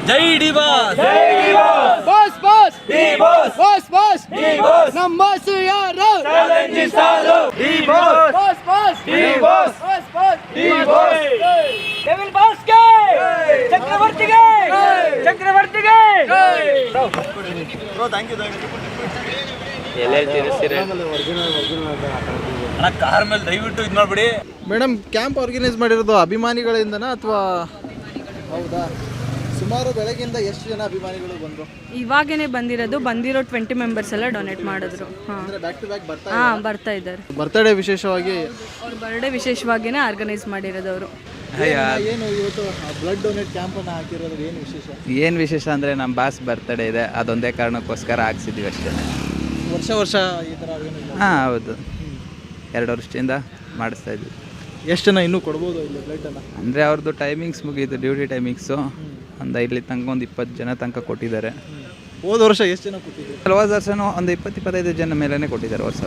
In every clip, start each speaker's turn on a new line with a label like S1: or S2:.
S1: ಜೈ D boss,
S2: boss boss boss boss ನಮ್ಮ boss ಯಾರು? Boss boss boss boss devil ಬಾಸ್ಗೆ ಚಕ್ರವರ್ತಿಗೆ ಚಕ್ರವರ್ತಿಗೆ
S1: ಬ್ರೋ ಥ್ಯಾಂಕ್ ಯು. ಅಣ್ಣ ಕಾರ್ ಮೇಲೆ ದಯವಿಟ್ಟು ಇದು ಮಾಡ್ಬಿಡಿ.
S3: ಮೇಡಮ್, ಕ್ಯಾಂಪ್ ಆರ್ಗನೈಸ್ ಮಾಡಿರೋದು ಅಭಿಮಾನಿಗಳಿಂದನಾ ಅಥವಾ? ಹೌದಾ. ಸುಮಾರು ಬೆಳಗ್ಗೆಯಿಂದ ಎಷ್ಟು ಜನ ಅಭಿಮಾನಿಗಳು ಬಂದರು?
S4: ಇವಾಗೇನೆ ಬಂದಿರೋ 20 ಮೆಂಬರ್ಸ್ ಎಲ್ಲ ಡೊನೇಟ್ ಮಾಡಿದ್ರು.
S3: ಬ್ಯಾಕ್ ಟು ಬ್ಯಾಕ್
S4: ಬರ್ತಾ ಇದ್ದಾರೆ.
S3: ಬರ್ತ್ಡೇ ವಿಶೇಷವಾಗಿ
S4: ಅವ್ರ ಬರ್ಡೇ ವಿಶೇಷವಾಗಿಯೇ ಆರ್ಗನೈಸ್ ಮಾಡಿರೋದವರು.
S3: ಏನು ಇವತ್ತು ಬ್ಲಡ್ ಡೊನೇಟ್ ಕ್ಯಾಂಪನ್ನು ಹಾಕಿರೋದು ಏನು ವಿಶೇಷ?
S5: ಏನು ವಿಶೇಷ ಅಂದರೆ ನಮ್ಮ ಬಾಸ್ ಬರ್ತಡೇ ಇದೆ, ಅದೊಂದೇ ಕಾರಣಕ್ಕೋಸ್ಕರ ಹಾಕ್ಸಿದ್ವಿ ಅಷ್ಟೇ.
S3: ವರ್ಷ ಈ ಥರ
S5: ಹಾಂ ಹೌದು, 2 ವರ್ಷದಿಂದ ಮಾಡಿಸ್ತಾ ಇದ್ವಿ.
S3: ಎಷ್ಟು ಜನ ಇನ್ನೂ ಕೊಡ್ಬೋದು ಇಲ್ಲಿ ಬ್ಲಡ್ಡನ್ನು?
S5: ಅಂದರೆ ಅವ್ರದ್ದು ಟೈಮಿಂಗ್ಸ್ ಮುಗೀತು, ಡ್ಯೂಟಿ ಟೈಮಿಂಗ್ಸು. ಒಂದು ಇಲ್ಲಿ ತನಕ ಒಂದು 20 ಜನ ತನಕ ಕೊಟ್ಟಿದ್ದಾರೆ.
S3: ಹೋದ ವರ್ಷ ಎಷ್ಟು ಜನ ಕೊಟ್ಟಿದ್ರು?
S5: ಹೋದ ವರ್ಷನೂ ಒಂದು 20-25 ಜನ ಮೇಲೇ ಕೊಟ್ಟಿದ್ದಾರೆ ವರ್ಷ.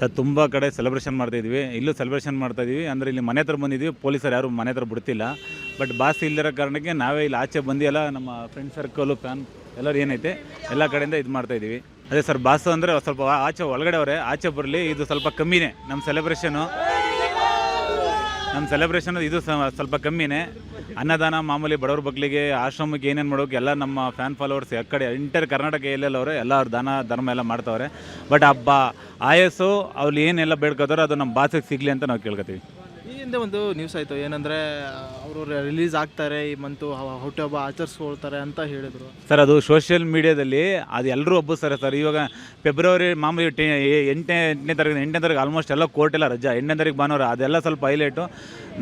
S6: ಸರ್ ತುಂಬ ಕಡೆ ಸೆಲೆಬ್ರೇಷನ್ ಮಾಡ್ತಾಯಿದ್ವಿ, ಇಲ್ಲೂ ಸೆಲೆಬ್ರೇಷನ್ ಮಾಡ್ತಾಯಿದ್ವಿ. ಅಂದರೆ ಇಲ್ಲಿ ಮನೆ ಹತ್ರ ಬಂದಿದ್ವಿ, ಪೊಲೀಸರು ಯಾರು ಮನೆ ಹತ್ರ ಬಿಡ್ತಿಲ್ಲ. ಬಟ್ ಬಾಸ್ ಇಲ್ದಿರೋ ಕಾರಣಕ್ಕೆ ನಾವೇ ಇಲ್ಲಿ ಆಚೆ ಬಂದು ಎಲ್ಲ ನಮ್ಮ ಫ್ರೆಂಡ್ ಸರ್ಕಲು ಫ್ಯಾನ್ ಎಲ್ಲರೂ ಏನೈತೆ ಎಲ್ಲ ಕಡೆಯಿಂದ ಇದು ಮಾಡ್ತಾಯಿದ್ದೀವಿ. ಅದೇ ಸರ್, ಬಾಸು ಅಂದರೆ ಸ್ವಲ್ಪ ಆಚೆ ಒಳಗಡೆ ಅವರೇ, ಆಚೆ ಬರಲಿ. ಇದು ಸ್ವಲ್ಪ ಕಮ್ಮಿನೇ ನಮ್ಮ ಸೆಲೆಬ್ರೇಷನು ಇದು ಸ್ವಲ್ಪ ಕಮ್ಮಿನೇ. ಅನ್ನದಾನ ಮಾಮೂಲಿ ಬಡವ್ರ ಮಕ್ಕಳಿಗೆ, ಆಶ್ರಮಕ್ಕೆ ಏನೇನು ಮಾಡೋಕೆ ಎಲ್ಲ ನಮ್ಮ ಫ್ಯಾನ್ ಫಾಲೋವರ್ಸ್ ಕಡೆ ಇಂಟರ್ ಕರ್ನಾಟಕ ಎಲ್ಲೆಲ್ಲವ್ರೆ ಎಲ್ಲ ಅವ್ರು ದಾನ ಧರ್ಮ ಎಲ್ಲ ಮಾಡ್ತಾವ್ರೆ. ಬಟ್ ಹಬ್ಬ ಆಯಸ್ಸು ಅವ್ರು ಏನೆಲ್ಲ ಬೇಡ್ಕೋತಾರೋ ಅದು ನಮ್ಮ ಬಾಸಿಗೆ ಸಿಗಲಿ ಅಂತ ನಾವು ಕೇಳ್ಕೊತೀವಿ.
S3: ಈ ಹಿಂದೆ ಒಂದು ನ್ಯೂಸ್ ಆಯಿತು, ಏನಂದರೆ ಅವರು ರಿಲೀಸ್ ಆಗ್ತಾರೆ ಈ ಮಂತು, ಹುಟ್ಟುಹಬ್ಬ ಆಚರಿಸ್ಕೊಳ್ತಾರೆ ಅಂತ ಹೇಳಿದರು.
S6: ಸರ್ ಅದು ಸೋಷಿಯಲ್ ಮೀಡಿಯಾದಲ್ಲಿ ಅದು ಎಲ್ಲರೂ ಹಬ್ಬಿಸ್ತಾರೆ ಸರ್. ಇವಾಗ ಫೆಬ್ರವರಿ ಮಾಮೂಲಿ 8ನೇ ತಾರೀಕು ಆಲ್ಮೋಸ್ಟ್ ಎಲ್ಲ ಕೋರ್ಟ್ ಎಲ್ಲ ರಜಾ. 8ನೇ ತಾರೀಕು ಭಾನುವಾರ, ಅದೆಲ್ಲ ಸ್ವಲ್ಪ ಹೈಲೈಟು.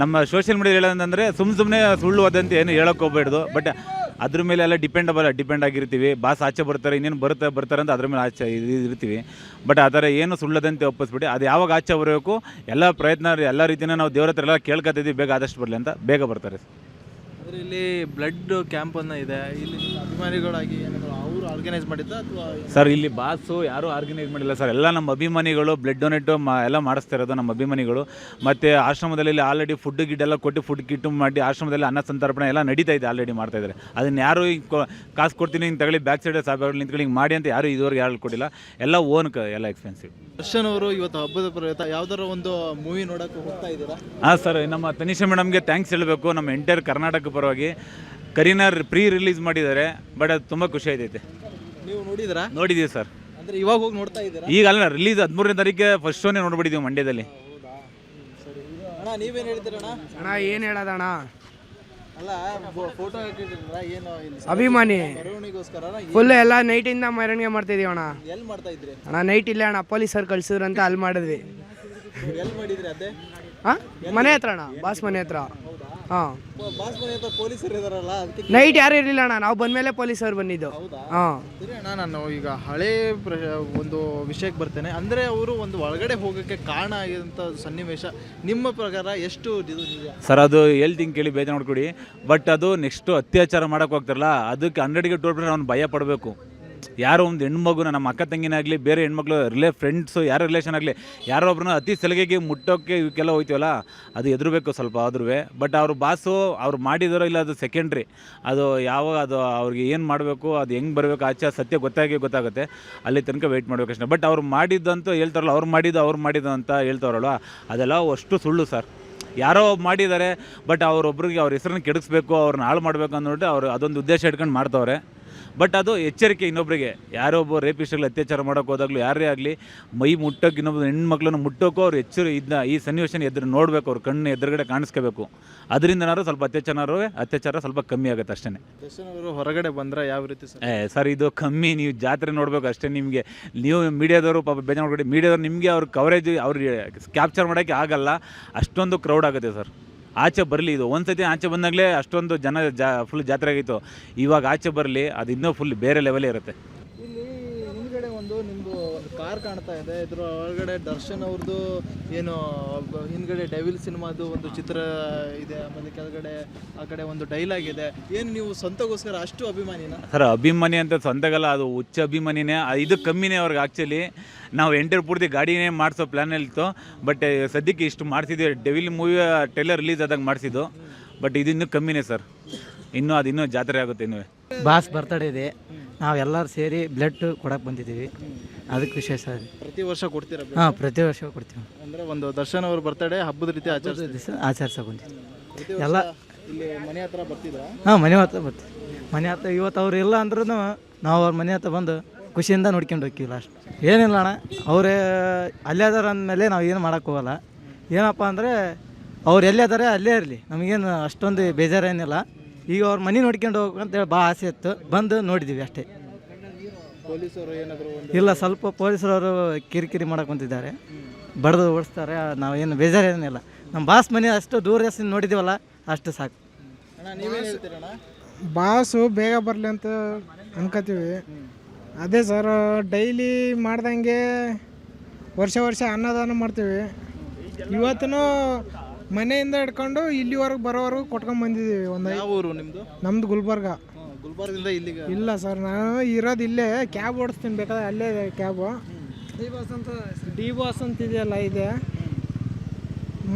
S6: ನಮ್ಮ ಸೋಷಿಯಲ್ ಮೀಡಿಯಾ ಹೇಳೋದಂದರೆ ಸುಮ್ಮನೆ ಸುಳ್ಳು ಅದಂತ ಏನು ಹೇಳೋಕೆ ಹೋಗ್ಬೇಡ್ದು. ಬಟ್ ಅದ್ರ ಮೇಲೆ ಎಲ್ಲ ಡಿಪೆಂಡ್ ಆಗಿರ್ತೀವಿ. ಬಾಸ್ ಆಚೆ ಬರ್ತಾರೆ, ಇನ್ನೇನು ಬರ್ತಾರೆ ಅಂತ ಅದ್ರ ಮೇಲೆ ಆಚೆ ಇರ್ತೀವಿ. ಬಟ್ ಆ ಥರ ಏನು ಸುಳ್ಳದಂತೆ ಒಪ್ಪಿಸ್ಬಿಟ್ಟು ಅದು ಯಾವಾಗ ಆಚೆ ಬರಬೇಕು ಎಲ್ಲ ಪ್ರಯತ್ನ ಎಲ್ಲ ರೀತಿಯ ನಾವು ದೇವ್ರ ಹತ್ರ ಎಲ್ಲ ಕೇಳ್ಕೊತಿದ್ವಿ, ಬೇಗ ಆದಷ್ಟು ಬರಲಿ ಅಂತ. ಬೇಗ ಬರ್ತಾರೆ.
S3: ಅಂದರೆ ಇಲ್ಲಿ ಬ್ಲಡ್ ಕ್ಯಾಂಪನ್ನು ಇದೆ, ಇಲ್ಲಿ ಅಭಿಮಾನಿಗಳಾಗಿ ಏನಾದರೂ ಅವರು ಆರ್ಗನೈಸ್ ಮಾಡಿದ್ದ ಅಥವಾ?
S6: ಸರ್ ಇಲ್ಲಿ ಬಾಸು ಯಾರೂ ಆರ್ಗನೈಸ್ ಮಾಡಿಲ್ಲ ಸರ್, ಎಲ್ಲ ನಮ್ಮ ಅಭಿಮಾನಿಗಳು ಬ್ಲಡ್ ಡೊನೇಟು ಎಲ್ಲ ಮಾಡಿಸ್ತಾ ಇರೋದು ನಮ್ಮ ಅಭಿಮಾನಿಗಳು. ಮತ್ತು ಆಶ್ರಮದಲ್ಲಿ ಇಲ್ಲಿ ಆಲ್ರೆಡಿ ಫುಡ್ ಗಿಡ್ಡೆಲ್ಲ ಕೊಟ್ಟು ಫುಡ್ ಕಿಟ್ಟು ಮಾಡಿ ಆಶ್ರಮದಲ್ಲಿ ಅನ್ನ ಸಂತರ್ಪಣೆ ಎಲ್ಲ ನಡೀತಾ ಇದೆ, ಆಲ್ರೆಡಿ ಮಾಡ್ತಾಯಿದ್ದಾರೆ. ಅದನ್ನು ಯಾರು ಕಾಸು ಕೊಡ್ತೀನಿ ಹಿಂಗೆ ತಗೊಳ್ಳಿ ಬ್ಯಾಕ್ ಸೈಡ್ ಸಾಹೇಬ್ಗಳು ನಿಂತ್ಕೊಳ್ಳಿ ಹಿಂಗೆ ಮಾಡಿ ಅಂತ ಯಾರು ಇದುವರೆಗೆ ಯಾರು ಕೊಟ್ಟಿಲ್ಲ. ಎಲ್ಲ ಓನ್ ಎಲ್ಲ ಎಕ್ಸ್ಪೆನ್ಸಿವ್.
S3: ದರ್ಶನ್ ಅವರು ಇವತ್ತು ಹಬ್ಬದ ಪ್ರಯುಕ್ತ ಯಾವ್ದಾರ ಒಂದು ಮೂವಿ ನೋಡೋಕೆ ಹೋಗ್ತಾ ಇದ್ದೀರಾ?
S6: ಹಾಂ ಸರ್, ನಮ್ಮ ತನಿಷಾ ಮೇಡಮ್ಗೆ ಥ್ಯಾಂಕ್ಸ್ ಹೇಳಬೇಕು. ನಮ್ಮ ಎಂಟೈರ್ ಕರ್ನಾಟಕ ಪರವಾಗಿ ಕರೀನಾ ಪ್ರೀ ರಿಲೀಸ್ ಮಾಡಿದ್ದಾರೆ. ಬಟ್ ಅದು ತುಂಬ ಖುಷಿ ಆಯ್ತೈತೆ.
S3: ನೀವು ನೋಡಿದ್ರಾ?
S6: ನೋಡಿದ್ದೀವಿ ಸರ್.
S3: ಅಂದರೆ ಇವಾಗ ಹೋಗಿ ನೋಡ್ತಾ ಇದ್ದೀರಾ?
S6: ಈಗ ಅಲ್ಲ, ರಿಲೀಸ್ 13ನೇ ತಾರೀಕಿಗೆ ಫಸ್ಟ್ ಶೋನೇ ನೋಡ್ಬಿಟ್ಟಿದ್ದೀವಿ ಮಂಡ್ಯದಲ್ಲಿ.
S3: ಸರಿ. ಅಣ್ಣ ನೀವೇನು ಹೇಳ್ತೀರಣ್ಣ?
S2: ಅಣ್ಣ ಏನು ಹೇಳೋದಣ್ಣ,
S3: ಅಲ್ಲ ಫೋಟೋ ಹಾಕಿದ್ದೀರಾ ಏನು?
S2: ಅಭಿಮಾನಿ
S3: ಮೆರವಣಿಗೋಸ್ಕರ
S2: ಫುಲ್ ಎಲ್ಲ ನೈಟಿಂದ ಮೆರವಣಿಗೆ ಮಾಡ್ತಿದೀವಿ ಅಣ್ಣ.
S3: ಎಲ್ಲಿ ಮಾಡ್ತಾ ಇದ್ರಿ
S2: ಅಣ್ಣ ನೈಟ್ ಇಲ್ಲ ಅಣ್ಣ, ಪೊಲೀಸರು ಕಳ್ಸಿದ್ರು ಅಂತ ಅಲ್ಲಿ ಮಾಡಿದ್ವಿ.
S3: ಎಲ್ಲಿ ಮಾಡಿದ್ರಿ ಅದೇ?
S2: ಹಾಂ, ಮನೆ ಹತ್ರ ಅಣ್ಣ, ಬಾಸ್ ಮನೆ ಹತ್ರ. ಹಾಂ,
S3: ಬಾಸ್ ಮನೆ ಹತ್ರ ಪೊಲೀಸರು ಇದಾರಲ್ಲ, ಅದಕ್ಕೆ
S2: ನೈಟ್ ಯಾರು ಇರಲಿಲ್ಲ ಅಣ್ಣ, ನಾವು ಬಂದಮೇಲೆ ಪೊಲೀಸರು ಬಂದಿದ್ದು. ಹಾಂ.
S3: ಸರಿ ಅಣ್ಣ, ನಾನು ಈಗ ಹಳೇ ಒಂದು ವಿಷಯಕ್ಕೆ ಬರ್ತೇನೆ. ಅಂದರೆ ಅವರು ಒಂದು ಒಳಗಡೆ ಹೋಗೋಕ್ಕೆ ಕಾರಣ ಆಗಿರೋಂಥ ಸನ್ನಿವೇಶ ನಿಮ್ಮ ಪ್ರಕಾರ ಎಷ್ಟು ಇದು ನಿಜ?
S6: ಸರ್ ಅದು ಹೇಳ್ತೀನಿ ಕೇಳಿ, ಬೇಜಾರು ನೋಡ್ಕೊಡಿ. ಬಟ್ ಅದು ನೆಕ್ಸ್ಟು ಅತ್ಯಾಚಾರ ಮಾಡೋಕೆ ಹೋಗ್ತಾರಲ್ಲ, ಅದಕ್ಕೆ 100ಗೆ 2% ಅವ್ನು ಭಯ ಪಡಬೇಕು. ಯಾರೋ ಒಂದು ಹೆಣ್ಮಗುನ, ನಮ್ಮ ಅಕ್ಕ ತಂಗಿನಾಗಲಿ, ಬೇರೆ ಹೆಣ್ಮಕ್ಳು ಫ್ರೆಂಡ್ಸು ಯಾರೋ ರಿಲೇಷನ್ ಆಗಲಿ, ಯಾರೋ ಒಬ್ಬರನ್ನ ಅತಿ ಸಲಿಗೆಗೆ ಮುಟ್ಟೋಕ್ಕೆ ಇವಕ್ಕೆಲ್ಲ ಹೋಯ್ತೀವಲ್ಲ, ಅದು ಎದುರಬೇಕು ಸ್ವಲ್ಪ ಆದ್ರೂ. ಬಟ್ ಅವ್ರ ಬಾಸು ಅವ್ರು ಮಾಡಿದಾರೋ ಇಲ್ಲ ಅದು ಸೆಕೆಂಡ್ರಿ. ಅದು ಯಾವಾಗ ಅದು ಅವ್ರಿಗೆ ಏನು ಮಾಡಬೇಕು, ಅದು ಹೆಂಗೆ ಬರಬೇಕು ಆಚೆ ಸತ್ಯ ಗೊತ್ತಾಗುತ್ತೆ. ಅಲ್ಲಿ ತನಕ ವೆಯ್ಟ್ ಮಾಡಬೇಕಷ್ಟೇ. ಬಟ್ ಅವ್ರು ಮಾಡಿದ್ದಂತೂ ಹೇಳ್ತಾರಲ್ಲ, ಅವ್ರು ಮಾಡಿದ್ದು ಅಂತ ಹೇಳ್ತಾರಲ್ವ, ಅದೆಲ್ಲ ಅಷ್ಟು ಸುಳ್ಳು ಸರ್. ಯಾರೋ ಮಾಡಿದ್ದಾರೆ, ಬಟ್ ಅವರೊಬ್ರಿಗೆ ಅವ್ರ ಹೆಸರನ್ನು ಕೆಡಿಸ್ಬೇಕು, ಅವ್ರನ್ನ ಹಾಳು ಮಾಡಬೇಕು ಅಂದ್ಬಿಟ್ಟು ಅವ್ರು ಅದೊಂದು ಉದ್ದೇಶ ಇಟ್ಕೊಂಡು ಮಾಡ್ತವ್ರೆ. ಬಟ್ ಅದು ಎಚ್ಚರಿಕೆ ಇನ್ನೊಬ್ಬರಿಗೆ. ಯಾರೋ ಒಬ್ಬ ರೇಪಿಸ್ಟ್ಗಳು ಅತ್ಯಾಚಾರ ಮಾಡೋಕೆ ಹೋದಾಗಲೂ ಯಾರೇ ಆಗಲಿ ಮೈ ಮುಟ್ಟೋಕೆ, ಇನ್ನೊಬ್ಬ ಹೆಣ್ಮಕ್ಳನ್ನ ಮುಟ್ಟೋಕ್ಕೋ ಅವ್ರು ಈ ಸನ್ನಿವೇಶನ ಎದುರು ನೋಡಬೇಕು, ಅವ್ರ ಕಣ್ಣು ಎದುರುಗಡೆ ಕಾಣಿಸ್ಕೋಬೇಕು. ಅದರಿಂದನಾದ್ರು ಸ್ವಲ್ಪ ಅತ್ಯಾಚಾರ ಸ್ವಲ್ಪ ಕಮ್ಮಿ ಆಗುತ್ತೆ ಅಷ್ಟೇ.
S3: ದರ್ಶನ್ ಅವರು ಹೊರಗಡೆ ಬಂದರೆ ಯಾವ ರೀತಿ ಸರ್?
S6: ಸರ್ ಇದು ಕಮ್ಮಿ, ನೀವು ಜಾತ್ರೆ ನೋಡಬೇಕು ಅಷ್ಟೇ. ನಿಮಗೆ ನೀವು ಮೀಡಿಯಾದವರು ಪಾಪ ಬೇಜಾರು ನೋಡ್ಬಿಟ್ಟು, ಮೀಡಿಯಾದವ್ರು ನಿಮಗೆ ಅವ್ರ ಕವರೇಜ್ ಅವ್ರಿಗೆ ಕ್ಯಾಪ್ಚರ್ ಮಾಡೋಕ್ಕೆ ಆಗಲ್ಲ, ಅಷ್ಟೊಂದು ಕ್ರೌಡ್ ಆಗುತ್ತೆ ಸರ್. ಆಚೆ ಬರಲಿ, ಇದು ಒಂದ್ಸತಿ ಆಚೆ ಬಂದಾಗಲೇ ಅಷ್ಟೊಂದು ಜನ ಫುಲ್ ಜಾತ್ರೆ ಆಗಿತ್ತು. ಇವಾಗ ಆಚೆ ಬರಲಿ, ಅದು ಇನ್ನೂ ಫುಲ್ ಬೇರೆ ಲೆವೆಲೇ ಇರುತ್ತೆ.
S3: ಇಲ್ಲಿ ಹಿಂದ್ಗಡೆ ನಿಮ್ಮದು ಒಂದು ಕಾರ್ ಕಾಣ್ತಾ ಇದೆ, ಇದ್ರ ಒಳಗಡೆ ದರ್ಶನ್ ಅವ್ರದ್ದು ಏನು ಹಿಂದ್ಗಡೆ ಡೆವಿಲ್ ಸಿನಿಮಾದು ಒಂದು ಚಿತ್ರ ಇದೆ, ಆಮೇಲೆ ಕೆಳಗಡೆ ಆ ಕಡೆ ಒಂದು ಡೈಲಾಗ್ ಇದೆ. ಏನು ನೀವು ಸ್ವಂತಗೋಸ್ಕರ ಅಷ್ಟು ಅಭಿಮಾನಿನ?
S6: ಸರ್ ಅಭಿಮಾನಿ ಅಂತ ಸ್ವಂತಗಲ್ಲ, ಅದು ಹುಚ್ಚ ಅಭಿಮಾನಿನೇ. ಇದು ಕಮ್ಮಿನೇ ಅವ್ರಿಗೆ. ಆ್ಯಕ್ಚುಲಿ ನಾವು ಎಂಟರ್ ಪೂರ್ತಿ ಗಾಡಿನೇ ಮಾಡಿಸೋ ಪ್ಲ್ಯಾನಲ್ಲಿತ್ತು. ಬಟ್ ಸದ್ಯಕ್ಕೆ ಇಷ್ಟು ಮಾಡ್ತಿದ್ವಿ. ಡೆವಿಲ್ ಮೂವಿ ಟ್ರೈಲರ್ ರಿಲೀಸ್ ಆದಾಗ ಮಾಡಿಸಿದ್ದು. ಬಟ್ ಇದು ಇನ್ನೂ ಕಮ್ಮಿನೇ ಸರ್. ಇನ್ನೂ ಜಾತ್ರೆ ಆಗುತ್ತೆ ಇನ್ನೂ.
S7: ಬಾಸ್ ಬರ್ತಡೇ ಇದೆ, ನಾವು ಎಲ್ಲರೂ ಸೇರಿ ಬ್ಲಡ್ ಕೊಡಕ್ಕೆ ಬಂದಿದ್ದೀವಿ, ಅದಕ್ಕೆ ವಿಶೇಷ ಇದೆ.
S3: ಪ್ರತಿ ವರ್ಷ ಕೊಡ್ತೀರಾ?
S7: ಹಾಂ, ಪ್ರತಿ ವರ್ಷ ಕೊಡ್ತೀವಿ.
S3: ಅಂದರೆ ಒಂದು ದರ್ಶನ್ ಅವ್ರ ಬರ್ತಡೇ ಹಬ್ಬದ ರೀತಿ
S7: ಆಚರಿಸಕ್ಕೆ ಬಂದಿದ್ದೀವಿ
S3: ಎಲ್ಲ. ಇಲ್ಲಿ ಮನೆ ಹತ್ರ ಬರ್ತಿದ್ರಾ?
S7: ಹಾಂ, ಮನೆ ಹತ್ರ ಬರ್ತೀವಿ. ಮನೆ ಹತ್ರ ಇವತ್ತು ಅವ್ರು ಇಲ್ಲ ಅಂದ್ರೂ ನಾವು ಅವ್ರ ಮನೆ ಹತ್ರ ಬಂದು ಖುಷಿಯಿಂದ ನೋಡ್ಕೊಂಡು ಹೋಗ್ತೀವಿ. ಲಾಸ್ಟ್ ಏನಿಲ್ಲ ಅಣ್ಣ, ಅವರೇ ಅಲ್ಲೇ ಅದಾರ ಅಂದಮೇಲೆ ನಾವು ಏನು ಮಾಡೋಕ್ಕೆ ಹೋಗಲ್ಲ. ಏನಪ್ಪ ಅಂದರೆ ಅವ್ರು ಎಲ್ಲೇ ಅದಾರೆ ಅಲ್ಲೇ ಇರಲಿ, ನಮಗೇನು ಅಷ್ಟೊಂದು ಬೇಜಾರೇನಿಲ್ಲ. ಈಗ ಅವ್ರ ಮನೆ ನೋಡ್ಕೊಂಡು ಹೋಗ್ಬೇಕಂತೇಳಿ ಭಾಳ ಆಸೆ ಇತ್ತು, ಬಂದು ನೋಡಿದ್ದೀವಿ ಅಷ್ಟೇ.
S3: ಪೊಲೀಸರು ಏನಾದರೂ
S7: ಇಲ್ಲ, ಸ್ವಲ್ಪ ಪೊಲೀಸರವರು ಕಿರಿಕಿರಿ ಮಾಡಕ್ಕೆ ಕುಂತಿದ್ದಾರೆ, ಬಡ್ದು ಓಡಿಸ್ತಾರೆ. ನಾವೇನು ಬೇಜಾರೇನಿಲ್ಲ, ನಮ್ಮ ಬಾಸ್ ಮನೆ ಅಷ್ಟು ದೂರ ನೋಡಿದ್ದೀವಲ್ಲ ಅಷ್ಟು ಸಾಕು.
S3: ಅಣ್ಣ ನೀವೇನು ಹೇಳ್ತೀರಣ್ಣ?
S2: ಬಾಸು ಬೇಗ ಬರಲಿ ಅಂತ ಅನ್ಕೋತೀವಿ. ಅದೇ ಸರ್, ಡೈಲಿ ಮಾಡ್ದಂಗೆ ವರ್ಷ ಅನ್ನದಾನ ಮಾಡ್ತೀವಿ. ಇವತ್ತೂ ಮನೆಯಿಂದ ಹಿಡ್ಕೊಂಡು ಇಲ್ಲಿವರೆಗೆ ಬರೋವರೆಗೂ ಕೊಟ್ಕೊಂಡು ಬಂದಿದ್ದೀವಿ.
S3: ಯಾವ ಊರು ನಿಮ್ಮದು?
S2: ನಮ್ದು ಗುಲ್ಬರ್ಗ.
S3: ಗುಲ್ಬರ್ಗದಿಂದ ಇಲ್ಲಿಗೆ?
S2: ಇಲ್ಲ ಸರ್, ನಾನು ಇರೋದು ಇಲ್ಲೇ, ಕ್ಯಾಬ್ ಓಡಿಸ್ತೀನಿ, ಬೇಕಾದ್ರೆ ಅಲ್ಲೇ ಇದೆ ಕ್ಯಾಬು. ಡಿ ಬಾಸ್ ಅಂತ ಇದೆಯಲ್ಲ, ಇದೆ.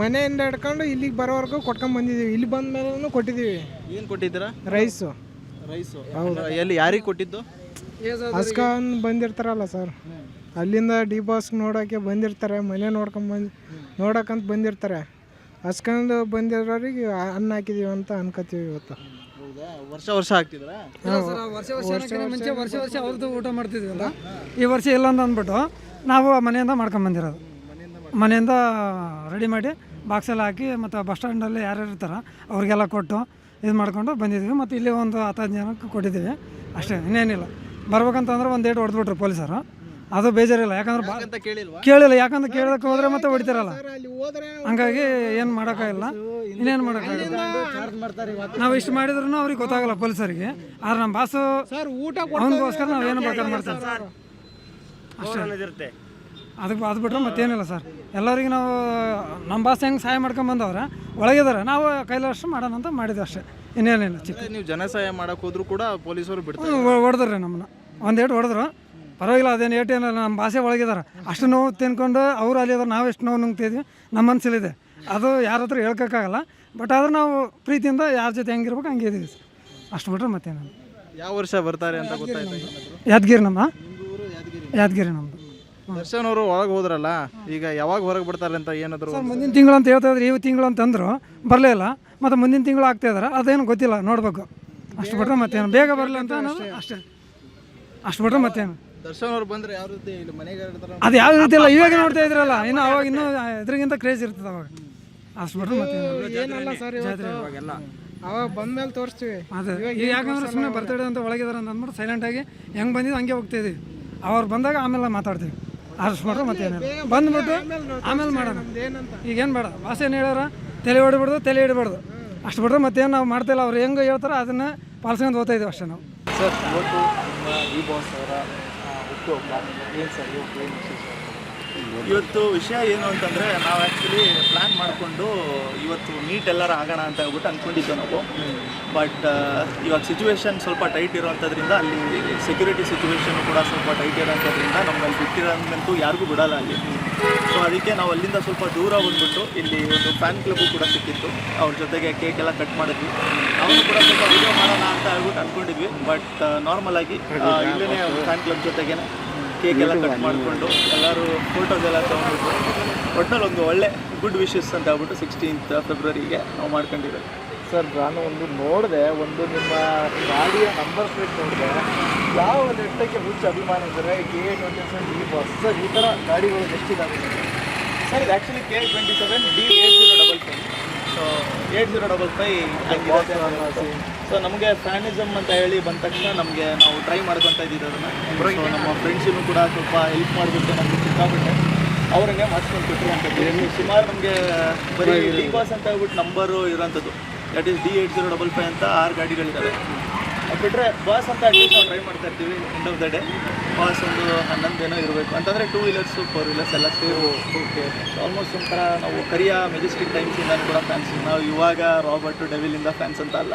S2: ಮನೆಯಿಂದ ಹಿಡ್ಕೊಂಡು ಇಲ್ಲಿಗೆ ಬರೋವರೆಗೂ ಕೊಟ್ಕೊಂಡು ಬಂದಿದ್ದೀವಿ. ಇಲ್ಲಿ ಬಂದ ಮೇಲೂ ಕೊಟ್ಟಿದ್ದೀವಿ.
S3: ಏನು ಕೊಟ್ಟಿದ್ದೀರಾ?
S2: ರೈಸು.
S3: ಹೌದು. ಎಲ್ಲಿ ಯಾರಿಗೆ ಕೊಟ್ಟಿದ್ದು?
S2: ಅಸ್ಕಾನ್ ಬಂದಿರ್ತಾರಲ್ಲ ಸರ್, ಅಲ್ಲಿಂದ ಡಿ ಬಾಸ್ ನೋಡೋಕ್ಕೆ ಬಂದಿರ್ತಾರೆ, ಮನೆ ನೋಡೋಕ್ಕಂತ ಬಂದಿರ್ತಾರೆ. ಅಸ್ಕಂದು ಬಂದಿರೋರಿಗೆ ಅನ್ನ ಹಾಕಿದೀವಿ ಅಂತ ಅನ್ಕೋತೀವಿ ಇವತ್ತು.
S3: ಹೌದಾ? ವರ್ಷ ಹಾಕ್ತಿದ್ರಾ?
S8: ವರ್ಷ ಅವ್ರದ್ದು ಊಟ ಮಾಡ್ತಿದ್ವಲ್ಲ, ಈ ವರ್ಷ ಇಲ್ಲ ಅಂತ ಅಂದ್ಬಿಟ್ಟು ನಾವು ಮನೆಯಿಂದ ಮಾಡ್ಕೊಂಬಂದಿರೋದು. ಮನೆಯಿಂದ ರೆಡಿ ಮಾಡಿ ಬಾಕ್ಸೆಲ್ಲ ಹಾಕಿ ಮತ್ತು ಬಸ್ ಸ್ಟ್ಯಾಂಡಲ್ಲಿ ಯಾರ್ಯಾರು ಇರ್ತಾರೋ ಅವ್ರಿಗೆಲ್ಲ ಕೊಟ್ಟು ಇದು ಮಾಡ್ಕೊಂಡು ಬಂದಿದ್ವಿ. ಮತ್ತು ಇಲ್ಲಿ ಒಂದು 10 ಜನಕ್ಕೆ ಕೊಟ್ಟಿದ್ದೀವಿ ಅಷ್ಟೇ, ಇನ್ನೇನಿಲ್ಲ. ಬರ್ಬೇಕಂತಂದ್ರೆ ಒಂದು ಡೇಟ್ ಹೊಡೆದ್ಬಿಟ್ರು ಪೊಲೀಸರು, ಅದು ಬೇಜಾರಿಲ್ಲ. ಯಾಕಂದ್ರೆ ಕೇಳಿಲ್ಲ, ಯಾಕಂದ್ರೆ ಕೇಳೋದಕ್ಕೆ ಹೋದ್ರೆ ಮತ್ತೆ ಹೊಡಿತಾರಲ್ಲ, ಹಂಗಾಗಿ ಏನು ಮಾಡೋಕ್ಕಾಗಿಲ್ಲ, ಇನ್ನೇನು ಮಾಡೋಕ್ಕಾಗಲ್ಲ. ನಾವು ಇಷ್ಟು ಮಾಡಿದ್ರು ಅವ್ರಿಗೆ ಗೊತ್ತಾಗಲ್ಲ ಪೊಲೀಸರಿಗೆ. ಆದ್ರೆ ನಮ್ಮ ಬಾಸು ಅವನಿಗೋಸ್ಕರ ನಾವು ಏನು ಬೇಕಾದ್ರೆ ಮಾಡ್ತೀವಿ ಅಷ್ಟೇ. ಅದಕ್ಕೆ ಅದು ಬಿಟ್ಟರೆ ಮತ್ತೇನಿಲ್ಲ ಸರ್. ಎಲ್ಲರಿಗೆ ನಾವು ನಮ್ಮ ಬಾಸ್ ಹೆಂಗೆ ಸಹಾಯ ಮಾಡ್ಕೊಂಡು ಬಂದವ್ರೆ ಒಳಗಿದ್ದಾರೆ, ನಾವು ಕೈಲಷ್ಟು ಮಾಡೋಣ ಅಂತ ಮಾಡಿದ್ವಿ ಅಷ್ಟೇ, ಇನ್ನೇನಿಲ್ಲ.
S3: ನೀವು ಜನ ಸಹಾಯ ಮಾಡೋಕೆ ಹೋದ್ರು ಕೂಡ ಪೊಲೀಸರು ಬಿಡ್ತಾರೆ?
S8: ಹೊಡೆದ್ರಿ ನಮ್ಮನ್ನ, ಒಂದು ಏಟು ಹೊಡೆದ್ರು, ಪರವಾಗಿಲ್ಲ, ಅದೇನು ಏಟೇನ ನಮ್ಮ ಭಾಷೆ ಒಳಗಿದ್ದಾರೆ. ಅಷ್ಟು ನೋವು ತಿನ್ಕೊಂಡು ಅವ್ರು ಅಲ್ಲಿ ಇದ್ದಾರೆ, ನಾವು ಎಷ್ಟು ನೋವು ನುಂಗ್ತಿದ್ವಿ ನಮ್ಮ ಮನಸ್ಸಲ್ಲಿದೆ. ಅದು ಯಾರ ಹತ್ರ ಹೇಳ್ಕೋಕ್ಕಾಗಲ್ಲ. ಬಟ್ ಆದ್ರೆ ನಾವು ಪ್ರೀತಿಯಿಂದ ಯಾರ ಜೊತೆ ಹೆಂಗಿರ್ಬೇಕು ಹಂಗೆ ಇದೀವಿ, ಅಷ್ಟು ಬಿಟ್ರೆ ಮತ್ತೇನು.
S3: ಯಾವ ವರ್ಷ ಬರ್ತಾರೆ ಅಂತ ಗೊತ್ತಾಯ್ತು?
S8: ಯಾದಗಿರಿ ಯಾದಗಿರಿ ನಮ್ಮದು.
S3: ದರ್ಶನ್ ಅವರು ಒಳಗೆ ಹೋದ್ರಲ್ಲ, ಈಗ ಯಾವಾಗ ಹೊರಗೆ ಬರ್ತಾರೆ ಅಂತ ಏನಾದ್ರು?
S8: ಸರ್, ಮುಂದಿನ ತಿಂಗಳು ಅಂತ ಹೇಳ್ತಾ ಇದ್ರು, ಈ ತಿಂಗಳು ಅಂತಂದ್ರು, ಬರಲೇ ಇಲ್ಲ. ಮತ್ತು ಮುಂದಿನ ತಿಂಗಳು ಆಗ್ತಾ ಇದಾರೆ, ಅದೇನು ಗೊತ್ತಿಲ್ಲ, ನೋಡಬೇಕು. ಅಷ್ಟು ಬಿಟ್ರೆ ಮತ್ತೇನು, ಬೇಗ ಬರಲಿ ಅಂತ ಅನ್ನೋದು ಅಷ್ಟೇ, ಅಷ್ಟು ಬಿಟ್ರೆ ಮತ್ತೇನು.
S3: ದರ್ಶನ್ ಅವ್ರು ಬಂದರೆ ಯಾವ ರೀತಿ ಇಲ್ಲಿ ಮನೆಗೆ
S8: ಅದು ಯಾವ ರೀತಿ ಇಲ್ಲ, ಇವಾಗ ನೋಡ್ತಾ ಇದ್ರಲ್ಲ, ಇನ್ನು ಅವಾಗ ಇನ್ನೂ ಇದ್ರಿಗಿಂತ ಕ್ರೇಜ್ ಇರ್ತದೆ ಅವಾಗ. ಅಷ್ಟು ಬಿಟ್ರೆ ಮತ್ತೇನು
S2: ಏನಲ್ಲ ಸರ್, ಅವಾಗ ಬಂದ್ಮೇಲೆ ತೋರಿಸ್ತೀವಿ.
S8: ಅದೇ ಈಗ ಯಾಕಂದ್ರೆ ಸುಮ್ಮನೆ ಬರ್ತಡೇ ಅಂತ ಒಳಗಿದಾರೆ ಅಂತ ಅಂದ್ಬಿಟ್ಟು ಸೈಲೆಂಟಾಗಿ ಹೆಂಗೆ ಬಂದಿದ್ದು ಹಂಗೆ ಹೋಗ್ತಾಯಿದ್ದೀವಿ. ಅವ್ರು ಬಂದಾಗ ಆಮೇಲೆ ಮಾತಾಡ್ತೀವಿ, ಅಷ್ಟು ಬಿಟ್ರೆ ಮತ್ತೇನಿಲ್ಲ. ಬಂದ್ಬಿಟ್ಟು ಆಮೇಲೆ ಮಾಡೋಣ, ಈಗೇನು ಬೇಡ. ಭಾಷೆ ಏನು ಹೇಳ್ಯಾರ, ತಲೆ ಹೊಡಿಬಿಡ್ದು, ತಲೆ ಹಿಡಿಬಾರ್ದು, ಅಷ್ಟು ಬಿಟ್ರೆ ಮತ್ತೇನು ನಾವು ಮಾಡ್ತಾಯಿಲ್ಲ. ಅವ್ರು ಹೆಂಗೆ ಹೇಳ್ತಾರೋ ಅದನ್ನು ಪಾಲಿಸ್ಕೊಂಡು ಹೋಗ್ತಾ ಇದ್ದೀವಿ ಅಷ್ಟೇ ನಾವು.
S3: ಸರ್, ಇವತ್ತು ಡಿ ಬಾಸ್ ಅವರ ಹುಟ್ಟುಹಬ್ಬ ಏನು ಸರ್? ಏನು ವಿಶೇಷ?
S9: ಇವತ್ತು ವಿಷಯ ಏನು ಅಂತಂದರೆ, ನಾವು ಆ್ಯಕ್ಚುಲಿ ಪ್ಲ್ಯಾನ್ ಮಾಡಿಕೊಂಡು ಇವತ್ತು ಮೀಟ್ ಎಲ್ಲರ ಆಗೋಣ ಅಂತ ಹೇಳ್ಬಿಟ್ಟು ಅಂದ್ಕೊಂಡಿದ್ದು ನಾವು. ಬಟ್ ಇವಾಗ ಸಿಚುವೇಶನ್ ಸ್ವಲ್ಪ ಟೈಟ್ ಇರೋವಂಥದ್ರಿಂದ, ಅಲ್ಲಿ ಸೆಕ್ಯೂರಿಟಿ ಸಿಚುವೇಶನ್ನು ಕೂಡ ಸ್ವಲ್ಪ ಟೈಟ್ ಇರೋವಂಥದ್ರಿಂದ ನಮ್ಮಲ್ಲಿ ಬಿಟ್ಟಿರೋದಂತೂ ಯಾರಿಗೂ ಬಿಡೋಲ್ಲ ಅಲ್ಲಿ. ಸೊ ಅದಕ್ಕೆ ನಾವು ಅಲ್ಲಿಂದ ಸ್ವಲ್ಪ ದೂರ ಬಂದ್ಬಿಟ್ಟು ಇಲ್ಲಿ ಒಂದು ಫ್ಯಾನ್ ಕ್ಲಬ್ಬು ಕೂಡ ಸಿಕ್ಕಿತ್ತು, ಅವ್ರ ಜೊತೆಗೆ ಕೇಕ್ ಎಲ್ಲ ಕಟ್ ಮಾಡಿದ್ವಿ. ನಾವು ಕೂಡ ಸ್ವಲ್ಪ ವಿಡಿಯೋ ಮಾಡೋಣ ಅಂತ ಹೇಳ್ಬಿಟ್ಟು ಅಂದ್ಕೊಂಡಿದ್ವಿ. ಬಟ್ ನಾರ್ಮಲಾಗಿ ಇಲ್ಲೇ ಫ್ಯಾನ್ ಕ್ಲಬ್ ಜೊತೆಗೇ ಕೇಕ್ ಎಲ್ಲ ಕಟ್ ಮಾಡಿಕೊಂಡು ಎಲ್ಲರೂ ಫೋಟೋಸ್ ಎಲ್ಲ ತೊಗೊಂಡ್ಬಿಟ್ಟು ಒಟ್ಟಿನಲ್ಲಿ ಒಂದು ಒಳ್ಳೆ ಗುಡ್ ವಿಶಸ್ ಅಂತ ಹೇಳ್ಬಿಟ್ಟು 16th ಫೆಬ್ರವರಿಗೆ ನಾವು ಮಾಡ್ಕೊಂಡಿರೋದು.
S3: ಸರ್, ನಾನು ಒಂದು ನೋಡಿದೆ, ಒಂದು ನಿಮ್ಮ ಗಾಡಿಯ ನಂಬರ್ ಪ್ಲೇಟ್ ನೋಡಿದೆ. ಯಾವ ನೆಟ್ಟಕ್ಕೆ ಹುಚ್ಚು ಅಭಿಮಾನ ಇದ್ದಾರೆ KA27 ಡಿ ಬಾಸ್. ಸರ್, ಈ ಥರ ಗಾಡಿಗಳು ಎಷ್ಟಿದ್ದಾವೆ
S9: ಸರ್? ಇದು actually KA27 D8055. So 8055 so ನಮಗೆ ಫ್ಯಾನಿಸಮ್ ಅಂತ ಹೇಳಿ ಬಂದ ತಕ್ಷಣ ನಾವು ಟ್ರೈ ಮಾಡ್ಕೊತಾ ಇದ್ದೀವಿ ಅದನ್ನು. ಸೊ ನಮ್ಮ ಫ್ರೆಂಡ್ಸಿನೂ ಕೂಡ ಸ್ವಲ್ಪ ಹೆಲ್ಪ್ ಮಾಡಿಬಿಟ್ಟು ನಮಗೆ ಸಿಕ್ಕಾಬಿಟ್ಟೆ ಅವರನ್ನೇ ಮಾಡಿಸ್ಕೊಂಡು ಕೊಟ್ಟಿರುವಂಥದ್ದು. ಸುಮಾರು ನಮಗೆ ಬರೀ ಡಿ ಬಾಸ್ ಅಂತ ಹೇಳ್ಬಿಟ್ಟು ನಂಬರು ಇರೋಂಥದ್ದು, ದಟ್ ಈಸ್ D8055 ಅಂತ 6 ಗಾಡಿಗಳಿದ್ದಾವೆ. ಬಿಟ್ಟರೆ ಬಾಸ್ ಅಂತ ಅಟ್ಲೀಸ್ಟ್ ನಾವು ಟ್ರೈ ಮಾಡ್ತಾ ಇರ್ತೀವಿ. End of the day boss ಒಂದು 11 ಏನೋ ಇರಬೇಕು ಅಂತಂದರೆ 2 ವೀಲರ್ಸು 4 ವೀಲರ್ಸ್ ಎಲ್ಲ ಸೇರು. ಓಕೆ, ಆಲ್ಮೋಸ್ಟ್ ಒಂಥರ ನಾವು ಕರಿಯ ಮೆಜೆಸ್ಟಿಕ್ ಟೈಮ್ಸಿಂದ ಕೂಡ ಫ್ಯಾನ್ಸ್. ನಾವು ಇವಾಗ ರಾಬರ್ಟು ಡೆವಿಲಿಂದ ಫ್ಯಾನ್ಸ್ ಅಂತ ಅಲ್ಲ.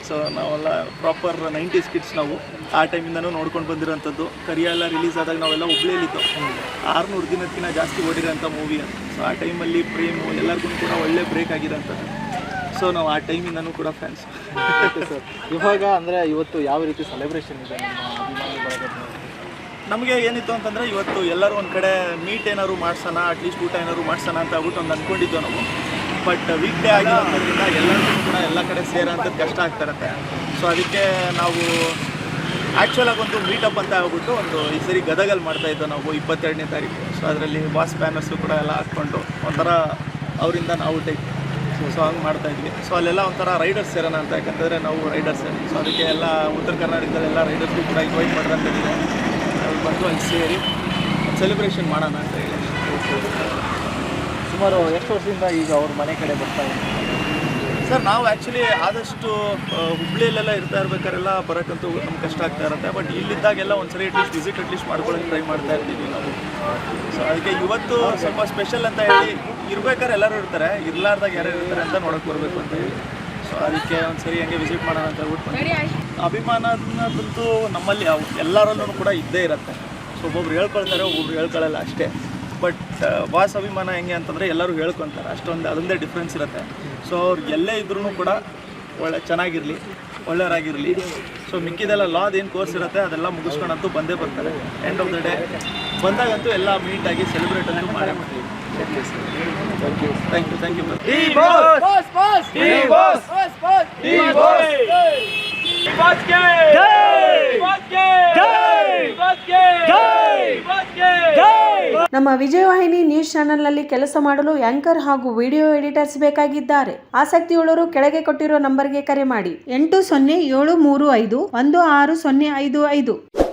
S9: ಸೊ ನಾವೆಲ್ಲ ಪ್ರಾಪರ್ 90s ಕಿಡ್ಸ್. ನಾವು ಆ ಟೈಮಿಂದನೂ ನೋಡ್ಕೊಂಡು ಬಂದಿರೋಂಥದ್ದು. ಕರಿಯ ಎಲ್ಲ ರಿಲೀಸ್ ಆದಾಗ ನಾವೆಲ್ಲ ಹುಬ್ಳಿಯಲ್ಲಿದ್ದು 600 ದಿನಕ್ಕಿಂತ ಜಾಸ್ತಿ ಓಡಿರೋಂಥ ಮೂವಿ. ಸೊ ಆ ಟೈಮಲ್ಲಿ ಪ್ರೇಮು ಎಲ್ಲರಿಗೂ ಕೂಡ ಒಳ್ಳೆ ಬ್ರೇಕ್ ಆಗಿರೋಂಥದ್ದು. ಸೊ ನಾವು ಆ ಟೈಮಿಂದನೂ ಕೂಡ ಫ್ಯಾನ್ಸ್.
S3: ಸರ್ ಇವಾಗ ಅಂದರೆ ಇವತ್ತು ಯಾವ ರೀತಿ ಸೆಲೆಬ್ರೇಷನ್ ಇದೆ ನಿಮ್ಮ ಅಭಿಮಾನಿ ಬಳಗದ?
S9: ನಮಗೆ ಏನಿತ್ತು ಅಂತಂದರೆ ಇವತ್ತು ಎಲ್ಲರೂ ಒಂದು ಕಡೆ ಮೀಟ್ ಏನಾದ್ರು ಮಾಡ್ಸೋಣ, ಅಟ್ಲೀಸ್ಟ್ ಊಟ ಏನಾದ್ರು ಮಾಡ್ಸೋಣ ಅಂತ ಆಗ್ಬಿಟ್ಟು ಒಂದು ಅಂದ್ಕೊಂಡಿದ್ದೆವು ನಾವು. ಬಟ್ ವೀಕ್ ಡೇ ಆಗಿರೋದ್ರಿಂದ ಎಲ್ಲರಿಗೂ ಕೂಡ ಎಲ್ಲ ಕಡೆ ಸೇರೋಂಥದ್ದು ಕಷ್ಟ ಆಗ್ತಾ ಇರುತ್ತೆ. ಸೊ ಅದಕ್ಕೆ ನಾವು ಆ್ಯಕ್ಚುಲಾಗಿ ಒಂದು ಮೀಟಪ್ ಅಂತ ಆಗ್ಬಿಟ್ಟು ಒಂದು ಈ ಸರಿ ಗದಗಲ್ಲಿ ಮಾಡ್ತಾಯಿದ್ದೋ ನಾವು 22ನೇ ತಾರೀಕು. ಸೊ ಅದರಲ್ಲಿ ಬಾಸ್ ಬ್ಯಾನರ್ಸು ಕೂಡ ಎಲ್ಲ ಹಾಕ್ಕೊಂಡು ಒಂಥರ ಅವರಿಂದ ನಾವು ಟೈಪ್ ಸೊ ಹಂಗೆ ಮಾಡ್ತಾಯಿದ್ವಿ. ಸೊ ಅಲ್ಲೆಲ್ಲ ಒಂಥರ ರೈಡರ್ಸ್ ಸೇರೋಣ ಅಂತ, ಯಾಕಂತಂದರೆ ನಾವು ರೈಡರ್ಸ್. ಸೊ ಅದಕ್ಕೆ ಎಲ್ಲ ಉತ್ತರ ಕರ್ನಾಟಕದಲ್ಲೆಲ್ಲ ರೈಡರ್ಸ್ಗೂ ಕೂಡ ಇನ್ವೈಟ್ ಮಾಡೋಂಥದ್ದಿದೆ. ಅವ್ರು ಬಂದು ಅಲ್ಲಿ ಸೇರಿ ಸೆಲೆಬ್ರೇಷನ್ ಮಾಡೋಣ ಅಂತ ಹೇಳಿ.
S3: ಸುಮಾರು ಎಷ್ಟು ವರ್ಷದಿಂದ ಈಗ ಅವ್ರ ಮನೆ ಕಡೆ ಬರ್ತಾ ಇದ್ದಾರೆ
S9: ಸರ್? ನಾವು ಆ್ಯಕ್ಚುಲಿ ಆದಷ್ಟು ಹುಬ್ಳಿಯಲ್ಲೆಲ್ಲ ಇರ್ತಾ ಇರ್ಬೇಕಾರೆಲ್ಲ ಬರೋಕ್ಕಂತೂ ನಮ್ಗೆ ಕಷ್ಟ ಆಗ್ತಾ ಇರುತ್ತೆ. ಬಟ್ ಇಲ್ಲಿದ್ದಾಗೆಲ್ಲ ಒಂದ್ಸರಿ ವಿಸಿಟ್ ಮಾಡ್ಕೊಳ್ಳೋಕೆ ಟ್ರೈ ಮಾಡ್ತಾ ಇರ್ತೀವಿ ನಾವು. ಸೊ ಅದಕ್ಕೆ ಇವತ್ತು ಸ್ವಲ್ಪ ಸ್ಪೆಷಲ್ ಅಂತ ಹೇಳಿ, ಇರ್ಬೇಕಾದ್ರೆ ಎಲ್ಲರೂ ಇರ್ತಾರೆ, ಇರ್ಲಾರ್ದಾಗ ಯಾರು ಇರ್ತಾರೆ ಅಂತ ನೋಡೋಕೆ ಬರಬೇಕು ಅಂತ ಹೇಳಿ. ಸೊ ಅದಕ್ಕೆ ಒಂದ್ಸರಿ ಹಂಗೆ ವಿಸಿಟ್ ಮಾಡೋಣ ಅಂತ ಹೇಳ್ಬಿಟ್ಟು. ಅಭಿಮಾನ ಅನ್ನೋದಂತೂ ನಮ್ಮಲ್ಲಿ ಎಲ್ಲರಲ್ಲೂ ಕೂಡ ಇದ್ದೇ ಇರುತ್ತೆ. ಸೊ ಒಬ್ಬೊಬ್ರು ಹೇಳ್ಕೊಳ್ತಾರೆ, ಒಬ್ಬೊಬ್ರು ಹೇಳ್ಕೊಳ್ಳಲ್ಲ ಅಷ್ಟೇ. ಬಟ್ ಬಾಸ್ ಅಭಿಮಾನ ಹೆಂಗೆ ಅಂತಂದರೆ ಎಲ್ಲರೂ ಹೇಳ್ಕೊತಾರೆ, ಅದೊಂದೇ ಡಿಫ್ರೆನ್ಸ್ ಇರುತ್ತೆ. ಸೊ ಅವ್ರು ಎಲ್ಲೇ ಇದ್ರೂ ಕೂಡ ಚೆನ್ನಾಗಿರಲಿ, ಒಳ್ಳೆಯವರಾಗಿರಲಿ. ಸೊ ಮಿಕ್ಕಿದೆಲ್ಲ ಲಾದ್ ಏನು ಕೋರ್ಸ್ ಇರುತ್ತೆ ಅದೆಲ್ಲ ಮುಗಿಸ್ಕೊಂಡಂತೂ ಬಂದೇ ಬರ್ತಾರೆ. ಎಂಡ್ ಆಫ್ ದ ಡೇ ಬಂದಾಗಂತೂ ಎಲ್ಲ ಮೀಟಾಗಿ ಸೆಲೆಬ್ರೇಟ್ ಅಂತೂ ಮಾಡೇ ಮಾಡ್ತೀವಿ. Thank you.
S10: ನಮ್ಮ ವಿಜಯವಾಹಿನಿ ನ್ಯೂಸ್ ಚಾನೆಲ್ನಲ್ಲಿ ಕೆಲಸ ಮಾಡಲು ಆಂಕರ್ ಹಾಗೂ ವಿಡಿಯೋ ಎಡಿಟರ್ಸ್ ಬೇಕಾಗಿದ್ದಾರೆ. ಆಸಕ್ತಿಯುಳ್ಳವರು ಕೆಳಗೆ ಕೊಟ್ಟಿರುವ ನಂಬರ್ಗೆ ಕರೆ ಮಾಡಿ. 8073516055.